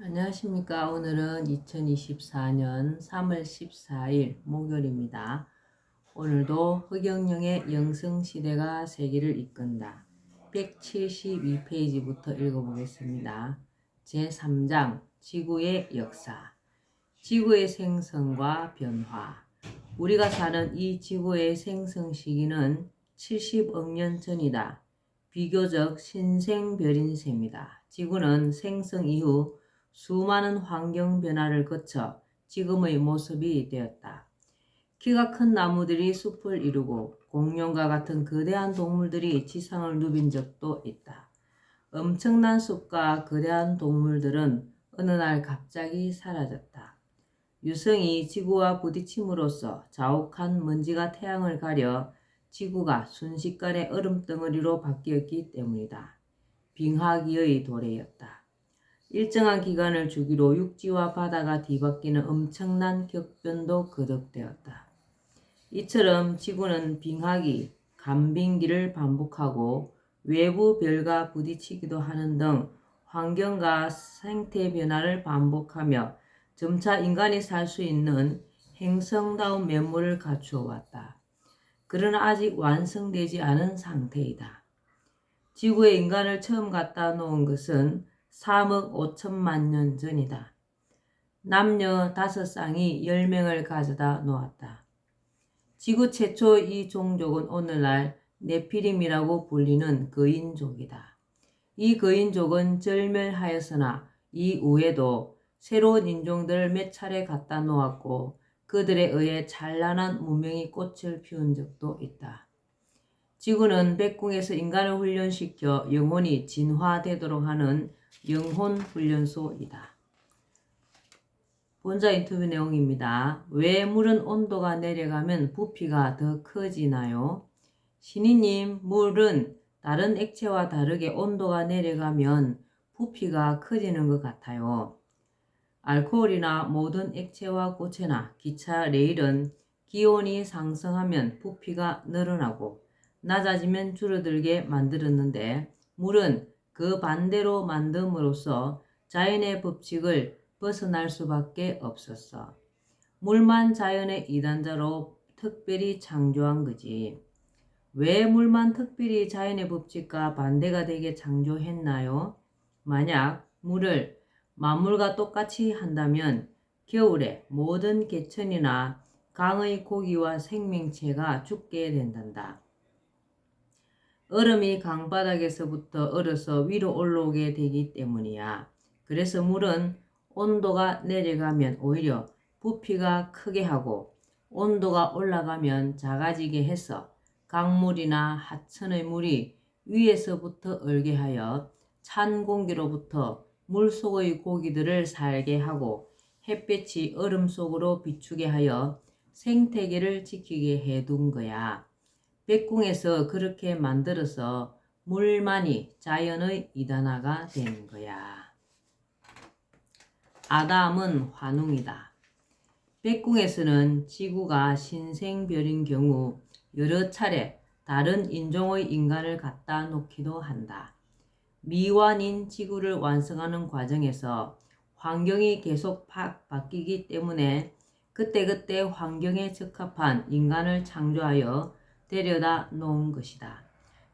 안녕하십니까. 오늘은 2024년 3월 14일 목요일입니다. 오늘도 허경영의 영성시대가 세계를 이끈다. 172페이지부터 읽어보겠습니다. 제3장 지구의 역사. 지구의 생성과 변화. 우리가 사는 이 지구의 생성 시기는 70억 년 전이다. 비교적 신생별인 셈이다. 지구는 생성 이후 수많은 환경 변화를 거쳐 지금의 모습이 되었다. 키가 큰 나무들이 숲을 이루고 공룡과 같은 거대한 동물들이 지상을 누빈 적도 있다. 엄청난 숲과 거대한 동물들은 어느 날 갑자기 사라졌다. 유성이 지구와 부딪힘으로써 자욱한 먼지가 태양을 가려 지구가 순식간에 얼음덩어리로 바뀌었기 때문이다. 빙하기의 도래였다. 일정한 기간을 주기로 육지와 바다가 뒤바뀌는 엄청난 격변도 거듭되었다. 이처럼 지구는 빙하기, 간빙기를 반복하고 외부 별과 부딪히기도 하는 등 환경과 생태 변화를 반복하며 점차 인간이 살 수 있는 행성다운 면모를 갖추어 왔다. 그러나 아직 완성되지 않은 상태이다. 지구에 인간을 처음 갖다 놓은 것은 3억 5천만 년 전이다. 남녀 5쌍이 10명을 가져다 놓았다. 지구 최초 이 종족은 오늘날 네피림이라고 불리는 거인족이다. 이 거인족은 절멸하였으나 이후에도 새로운 인종들을 몇 차례 갖다 놓았고 그들에 의해 찬란한 문명이 꽃을 피운 적도 있다. 지구는 백궁에서 인간을 훈련시켜 영혼이 진화되도록 하는 영혼훈련소이다. 본자 인터뷰 내용입니다. 왜 물은 온도가 내려가면 부피가 더 커지나요? 신이님, 물은 다른 액체와 다르게 온도가 내려가면 부피가 커지는 것 같아요. 알코올이나 모든 액체와 고체나 기차, 레일은 기온이 상승하면 부피가 늘어나고 낮아지면 줄어들게 만들었는데 물은 그 반대로 만듦으로써 자연의 법칙을 벗어날 수밖에 없었어. 물만 자연의 이단자로 특별히 창조한 거지. 왜 물만 특별히 자연의 법칙과 반대가 되게 창조했나요? 만약 물을 만물과 똑같이 한다면 겨울에 모든 개천이나 강의 고기와 생명체가 죽게 된단다. 얼음이 강바닥에서부터 얼어서 위로 올라오게 되기 때문이야. 그래서 물은 온도가 내려가면 오히려 부피가 크게 하고 온도가 올라가면 작아지게 해서 강물이나 하천의 물이 위에서부터 얼게 하여 찬 공기로부터 물속의 고기들을 살게 하고 햇볕이 얼음 속으로 비추게 하여 생태계를 지키게 해둔 거야. 백궁에서 그렇게 만들어서 물만이 자연의 이단화가 된 거야. 아담은 환웅이다. 백궁에서는 지구가 신생별인 경우 여러 차례 다른 인종의 인간을 갖다 놓기도 한다. 미완인 지구를 완성하는 과정에서 환경이 계속 바뀌기 때문에 그때그때 환경에 적합한 인간을 창조하여 데려다 놓은 것이다.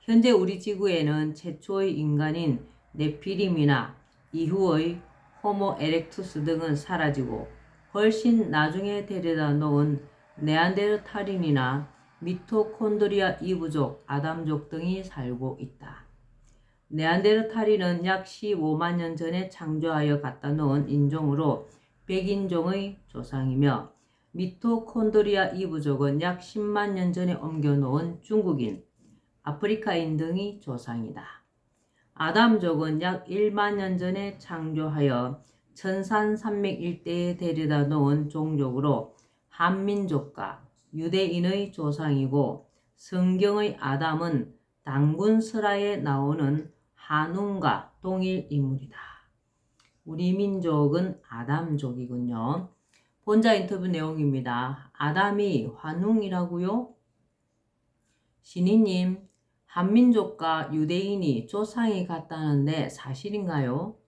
현재 우리 지구에는 최초의 인간인 네피림이나 이후의 호모 에렉투스 등은 사라지고 훨씬 나중에 데려다 놓은 네안데르탈인이나 미토콘드리아 이부족, 아담족 등이 살고 있다. 네안데르탈인은 약 15만 년 전에 창조하여 갖다 놓은 인종으로 백인종의 조상이며 미토콘드리아 이부족은 약 10만 년 전에 옮겨놓은 중국인, 아프리카인 등이 조상이다. 아담족은 약 1만 년 전에 창조하여 천산산맥 일대에 데려다 놓은 종족으로 한민족과 유대인의 조상이고 성경의 아담은 당군설화에 나오는 한웅과 동일 인물이다. 우리 민족은 아담족이군요. 본자 인터뷰 내용입니다. 아담이 환웅이라고요? 신이님, 한민족과 유대인이 조상이 같다는데 사실인가요?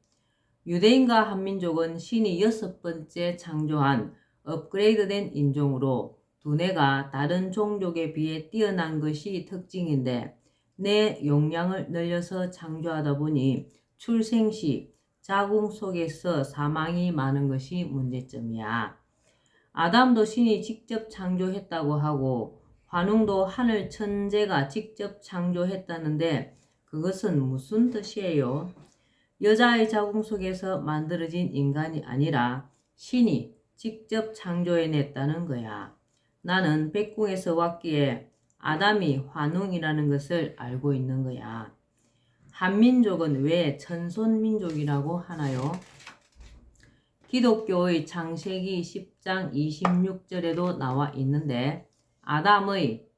유대인과 한민족은 신이 6번째 창조한 업그레이드된 인종으로 두뇌가 다른 종족에 비해 뛰어난 것이 특징인데 내 용량을 늘려서 창조하다 보니 출생 시 자궁 속에서 사망이 많은 것이 문제점이야. 아담도 신이 직접 창조했다고 하고 환웅도 하늘 천재가 직접 창조했다는데 그것은 무슨 뜻이에요? 여자의 자궁 속에서 만들어진 인간이 아니라 신이 직접 창조해냈다는 거야. 나는 백궁에서 왔기에 아담이 환웅이라는 것을 알고 있는 거야. 한민족은 왜 천손민족이라고 하나요? 기독교의 창세기 10장 26절에도 나와 있는데 아담의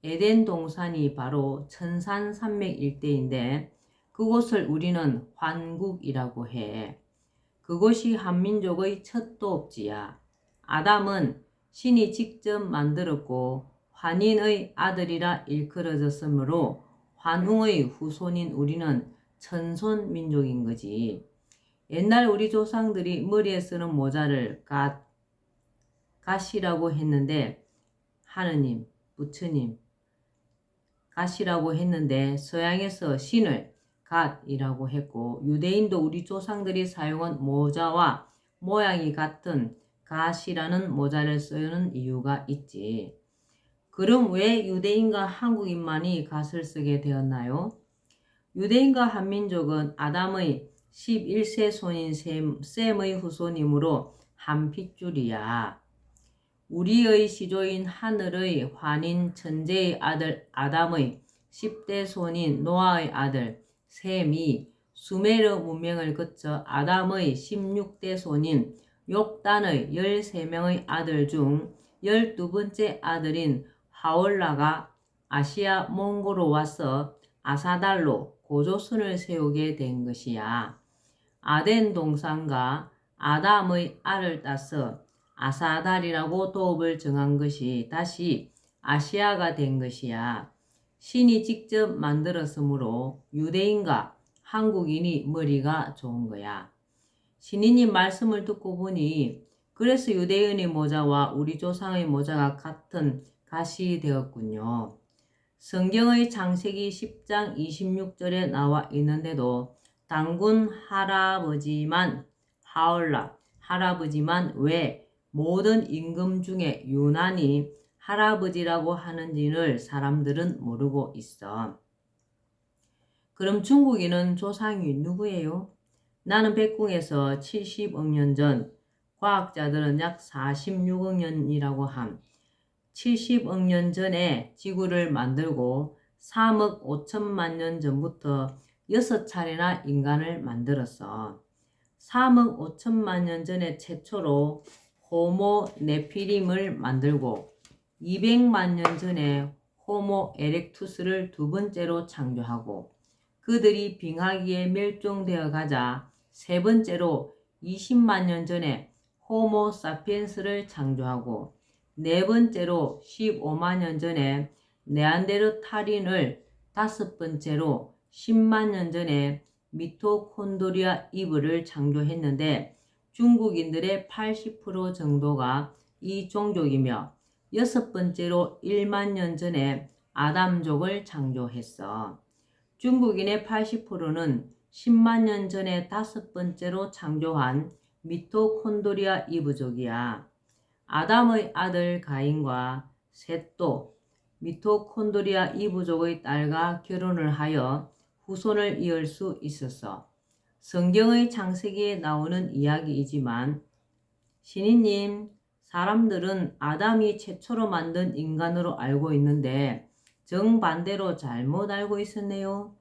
에덴 동산이 바로 천산산맥 일대인데 그곳을 우리는 환국이라고 해. 그곳이 한민족의 첫 도읍지야. 아담은 신이 직접 만들었고 환인의 아들이라 일컬어졌으므로 환웅의 후손인 우리는 천손민족인 거지. 옛날 우리 조상들이 머리에 쓰는 모자를 갓이라고 했는데 하느님, 부처님, 갓이라고 했는데 서양에서 신을 갓이라고 했고 유대인도 우리 조상들이 사용한 모자와 모양이 같은 갓이라는 모자를 쓰는 이유가 있지. 그럼 왜 유대인과 한국인만이 갓을 쓰게 되었나요? 유대인과 한민족은 아담의 11세 손인 셈의 후손이므로 한 핏줄이야. 우리의 시조인 하늘의 환인 천재의 아들 아담의 10대 손인 노아의 아들 셈이 수메르 문명을 거쳐 아담의 16대 손인 욕단의 13명의 아들 중 12번째 아들인 하월라가 아시아 몽고로 와서 아사달로 고조선을 세우게 된 것이야. 아덴 동산과 아담의 알을 따서 아사달이라고 도읍을 정한 것이 다시 아시아가 된 것이야. 신이 직접 만들었으므로 유대인과 한국인이 머리가 좋은 거야. 신인님 말씀을 듣고 보니 그래서 유대인의 모자와 우리 조상의 모자가 같은 갓이 되었군요. 성경의 창세기 10장 26절에 나와 있는데도 단군 할아버지만 하얼라 할아버지만 왜 모든 임금 중에 유난히 할아버지라고 하는지를 사람들은 모르고 있어. 그럼 중국인은 조상이 누구예요? 나는 백궁에서 70억 년 전, 과학자들은 약 46억 년이라고 함. 70억 년 전에 지구를 만들고 3억 5천만 년 전부터 6차례나 인간을 만들었어. 3억 5천만 년 전에 최초로 호모 네피림을 만들고 200만 년 전에 호모 에렉투스를 두 번째로 창조하고 그들이 빙하기에 멸종되어 가자 세 번째로 20만 년 전에 호모 사피엔스를 창조하고 네 번째로 15만 년 전에 네안데르탈인을 다섯 번째로 10만 년 전에 미토콘드리아 이브를 창조했는데 중국인들의 80% 정도가 이 종족이며 여섯 번째로 1만 년 전에 아담족을 창조했어. 중국인의 80%는 10만 년 전에 다섯 번째로 창조한 미토콘드리아 이브족이야. 아담의 아들 가인과 셋도 미토콘드리아 이브족의 딸과 결혼을 하여 후손을 이을 수 있었어. 성경의 창세기에 나오는 이야기이지만 신이님, 사람들은 아담이 최초로 만든 인간으로 알고 있는데 정반대로 잘못 알고 있었네요.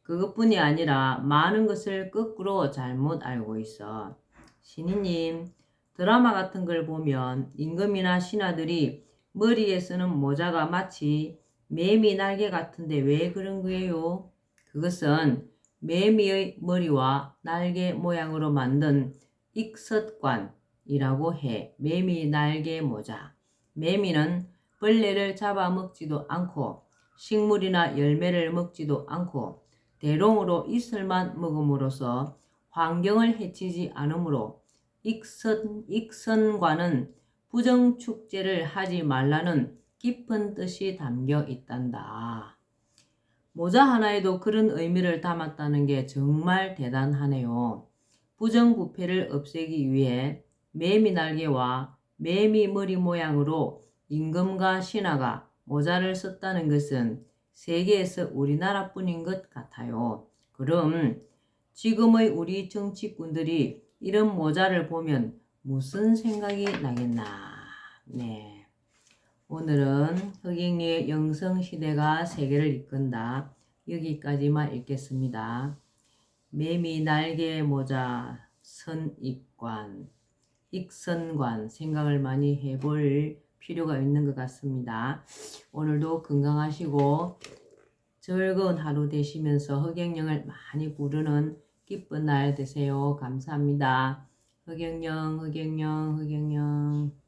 그것뿐이 아니라 많은 것을 거꾸로 잘못 알고 있어. 신이님, 드라마 같은 걸 보면 임금이나 신하들이 머리에 쓰는 모자가 마치 매미 날개 같은데 왜 그런 거예요? 그것은 매미의 머리와 날개 모양으로 만든 익석관이라고 해. 매미 날개 모자. 매미는 벌레를 잡아먹지도 않고 식물이나 열매를 먹지도 않고 대롱으로 이슬만 먹음으로써 환경을 해치지 않으므로 익선과는 부정축제를 하지 말라는 깊은 뜻이 담겨 있단다. 모자 하나에도 그런 의미를 담았다는 게 정말 대단하네요. 부정부패를 없애기 위해 매미 날개와 매미 머리 모양으로 임금과 신하가 모자를 썼다는 것은 세계에서 우리나라뿐인 것 같아요. 그럼 지금의 우리 정치꾼들이 이런 모자를 보면 무슨 생각이 나겠나? 네. 오늘은 흑인리의 영성시대가 세계를 이끈다. 여기까지만 읽겠습니다. 매미 날개 모자 선입관, 익선관 생각을 많이 해볼 필요가 있는 것 같습니다. 오늘도 건강하시고 즐거운 하루 되시면서 흑영령을 많이 부르는 기쁜 날 되세요. 감사합니다. 흑영령, 흑영령, 흑영령.